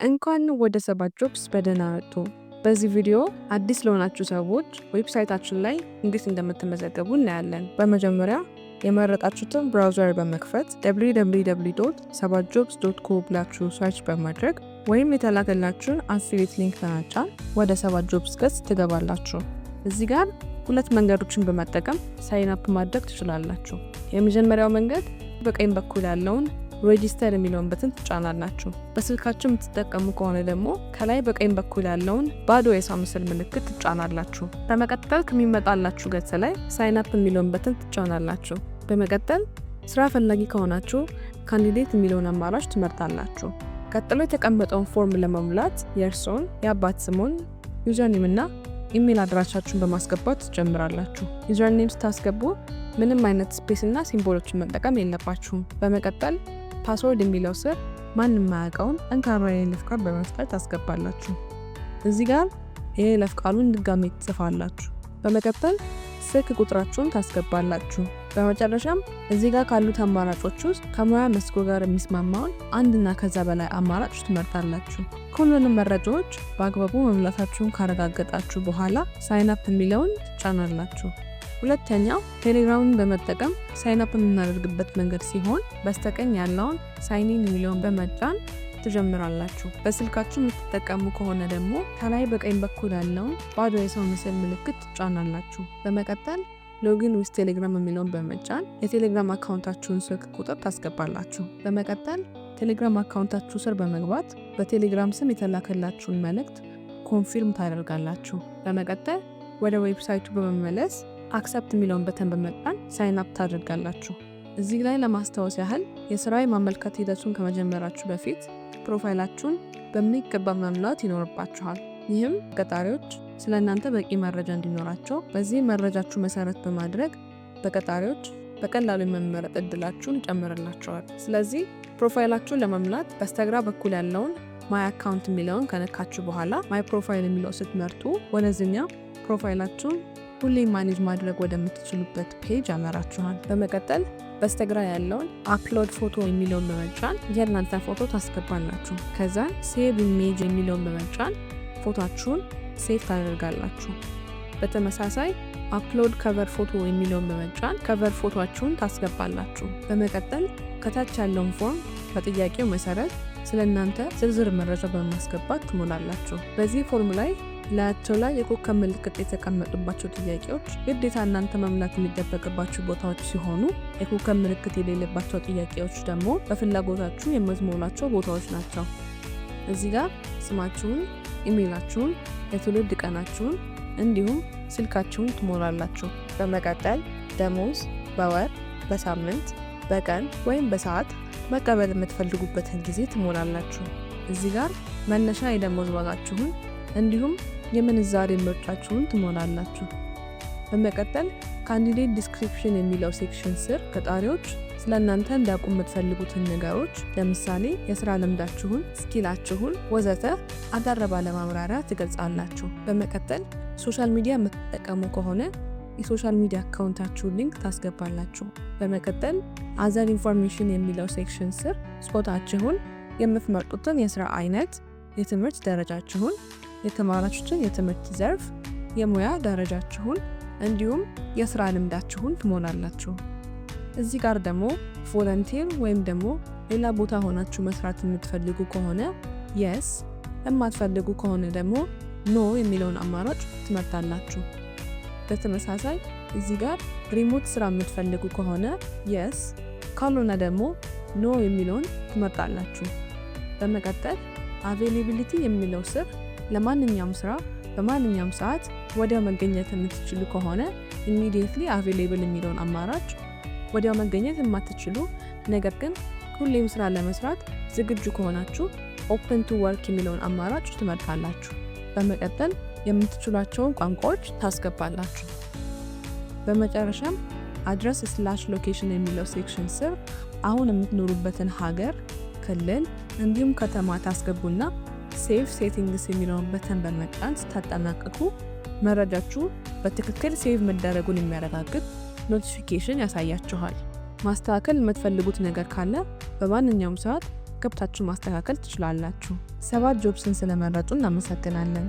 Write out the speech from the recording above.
እንኳን ወደ 7 ጆብስ በደህና መጡ። በዚህ ቪዲዮ አዲስ ለሆናችሁ ሰዎች ዌብሳይታችን ላይ እንዴት እንደምትመዘገቡ እናያለን። በመጀመሪያ የመረጣችሁትን ብራውዘር በመክፈት www.7jobs.co ብላችሁ ሰርች በማድረግ ወይም የተላከላችሁን አፊሊየት ሊንክ በመጫን ወደ 7 ጆብስ ገጽ ትገባላችሁ። እዚህ ጋር ሁለት መንገዶችን በመጠቀም ሳይን አፕ ማድረግ ትችላላችሁ። የመጀመሪያው መንገድ በቀኝ በኩል ያለውን ሬጂስተር የሚለውን በተን ትጫናላችሁ። በስልካችሁ የምትጠቀሙ ከሆነ ደግሞ ከላይ በቀኝ በኩል ያለውን ባዶ የሰው ምስል ምልክት ትጫናላችሁ። በመቀጠል ከሚመጣላችሁ ገጽ ላይ ሳይን አፕ የሚለውን በተን ትጫናላችሁ። በመቀጠል ስራ ፈላጊ ከሆናችሁ ካንዲዴት የሚለውን አማራጭ ትመርጣላችሁ። ቀጥሎ የተቀመጠውን ፎርም ለመሙላት የእርስዎን የአባት ስሙን፣ ዩዘርኔም እና ኢሜል አድራሻችሁን በማስገባት ትጀምራላችሁ። ዩዘርኔም ስታስገቡ ምንም አይነት ስፔስ እና ሲምቦሎችን መጠቀም የለባችሁም። በመቀጠል ፓስወርድ የሚለው ስር ማንም ማያውቀውን ጠንካራ የይለፍ ቃል በመፍጠር ታስገባላችሁ። እዚህ ጋር የይለፍ ቃሉን ድጋሜ ትጽፋላችሁ። በመቀጠል ስልክ ቁጥራችሁን ታስገባላችሁ። በመጨረሻም እዚህ ጋር ካሉት አማራጮች ውስጥ ከሙያ መስኮ ጋር የሚስማማውን አንድና ከዛ በላይ አማራጭ ትመርጣላችሁ። ሁሉንም መረጃዎች በአግባቡ መሙላታችሁን ካረጋገጣችሁ በኋላ ሳይን አፕ የሚለውን ትጫናላችሁ። ሁለተኛው ቴሌግራምን በመጠቀም ሳይን አፕ የምናደርግበት መንገድ ሲሆን በስተቀኝ ያለውን ሳይን ኢን የሚለውን በመጫን ትጀምራላችሁ። በስልካችሁ የምትጠቀሙ ከሆነ ደግሞ ከላይ በቀኝ በኩል ያለውን ባዶ የሰው ምስል ምልክት ትጫናላችሁ። በመቀጠል ሎጊን ዊዝ ቴሌግራም የሚለውን በመጫን የቴሌግራም አካውንታችሁን ስልክ ቁጥር ታስገባላችሁ። በመቀጠል ቴሌግራም አካውንታችሁ ስር በመግባት በቴሌግራም ስም የተላከላችሁን መልእክት ኮንፊርም ታደርጋላችሁ። በመቀጠል ወደ ዌብሳይቱ በመመለስ አክሰፕት የሚለውን በተን በመጫን ሳይን አፕ ታደርጋላችሁ። እዚህ ላይ ለማስታወስ ያህል የስራ ማመልከት ሂደቱን ከመጀመራችሁ በፊት ፕሮፋይላችሁን በሚገባ መሙላት ይኖርባችኋል። ይህም ቀጣሪዎች ስለ እናንተ በቂ መረጃ እንዲኖራቸው በዚህ መረጃችሁ መሰረት በማድረግ በቀጣሪዎች በቀላሉ የመመረጥ እድላችሁን ይጨምርላችኋል። ስለዚህ ፕሮፋይላችሁን ለመሙላት በስተግራ በኩል ያለውን ማይ አካውንት የሚለውን ከነካችሁ በኋላ ማይ ፕሮፋይል የሚለው ስትመርጡ ወደዚህኛው ፕሮፋይላችሁን ሁሌ ማኔጅ ማድረግ ወደምትችሉበት ፔጅ ያመራችኋል። በመቀጠል በስተግራ ያለውን አፕሎድ ፎቶ የሚለውን በመጫን የእናንተ ፎቶ ታስገባላችሁ። ከዛ ሴቭ ኢሜጅ የሚለውን በመጫን ፎቶአችሁን ሴቭ ታደርጋላችሁ። በተመሳሳይ አፕሎድ ከቨር ፎቶ የሚለውን በመጫን ከቨር ፎቶአችሁን ታስገባላችሁ። በመቀጠል ከታች ያለውን ፎርም በጥያቄው መሰረት ስለ እናንተ ዝርዝር መረጃ በማስገባት ትሞላላችሁ። በዚህ ፎርም ላይ ላያቸው ላይ የኮከብ ምልክት የተቀመጡባቸው ጥያቄዎች ግዴታ እናንተ መሙላት የሚጠበቅባቸው ቦታዎች ሲሆኑ የኮከብ ምልክት የሌለባቸው ጥያቄዎች ደግሞ በፍላጎታችሁ የምትሞላቸው ቦታዎች ናቸው። እዚህ ጋር ስማችሁን፣ ኢሜይላችሁን፣ የትውልድ ቀናችሁን እንዲሁም ስልካችሁን ትሞላላችሁ። በመቀጠል ደሞዝ በወር፣ በሳምንት፣ በቀን ወይም በሰዓት መቀበል የምትፈልጉበትን ጊዜ ትሞላላችሁ። እዚህ ጋር መነሻ የደሞዝ ዋጋችሁን እንዲሁም የምንዛሬ ምርጫችሁን ትሞላላችሁ። በመቀጠል ካንዲዴት ዲስክሪፕሽን የሚለው ሴክሽን ስር ቀጣሪዎች ስለ እናንተ እንዲያውቁ የምትፈልጉትን ነገሮች ለምሳሌ የስራ ልምዳችሁን፣ ስኪላችሁን ወዘተ አጠር ባለ ማብራሪያ ትገልጻላችሁ። በመቀጠል ሶሻል ሚዲያ የምትጠቀሙ ከሆነ የሶሻል ሚዲያ አካውንታችሁን ሊንክ ታስገባላችሁ። በመቀጠል አዘር ኢንፎርሜሽን የሚለው ሴክሽን ስር ጾታችሁን፣ የምትመርጡትን የስራ አይነት፣ የትምህርት ደረጃችሁን፣ የተማራችሁትን የትምህርት ዘርፍ፣ የሙያ ደረጃችሁን እንዲሁም የስራ ልምዳችሁን ትሞላላችሁ። እዚህ ጋር ደግሞ ቮለንቲር ወይም ደግሞ ሌላ ቦታ ሆናችሁ መስራት የምትፈልጉ ከሆነ የስ፣ የማትፈልጉ ከሆነ ደግሞ ኖ የሚለውን አማራጭ ትመርጣላችሁ። በተመሳሳይ እዚህ ጋር ሪሞት ስራ የምትፈልጉ ከሆነ የስ፣ ካልሆነ ደግሞ ኖ የሚለውን ትመርጣላችሁ። በመቀጠል አቬይላቢሊቲ የሚለው ስር ለማንኛውም ስራ በማንኛውም ሰዓት ወዲያው መገኘት የምትችሉ ከሆነ ኢሚዲየትሊ አቬይላብል የሚለውን አማራጭ፣ ወዲያው መገኘት የማትችሉ ነገር ግን ሁሌም ስራ ለመስራት ዝግጁ ከሆናችሁ ኦፕን ቱ ወርክ የሚለውን አማራጭ ትመርጣላችሁ። በመቀጠል የምትችሏቸውን ቋንቋዎች ታስገባላችሁ። በመጨረሻም አድረስ ስላሽ ሎኬሽን የሚለው ሴክሽን ስር አሁን የምትኖሩበትን ሀገር፣ ክልል እንዲሁም ከተማ ታስገቡና ሴቭ ሴቲንግስ የሚለውን በተን በመጫን ስታጠናቅቁ መረጃችሁ በትክክል ሴቭ መደረጉን የሚያረጋግጥ ኖቲፊኬሽን ያሳያችኋል። ማስተካከል የምትፈልጉት ነገር ካለ በማንኛውም ሰዓት ገብታችሁ ማስተካከል ትችላላችሁ። 7 ጆብስን ስለመረጡ እናመሰግናለን።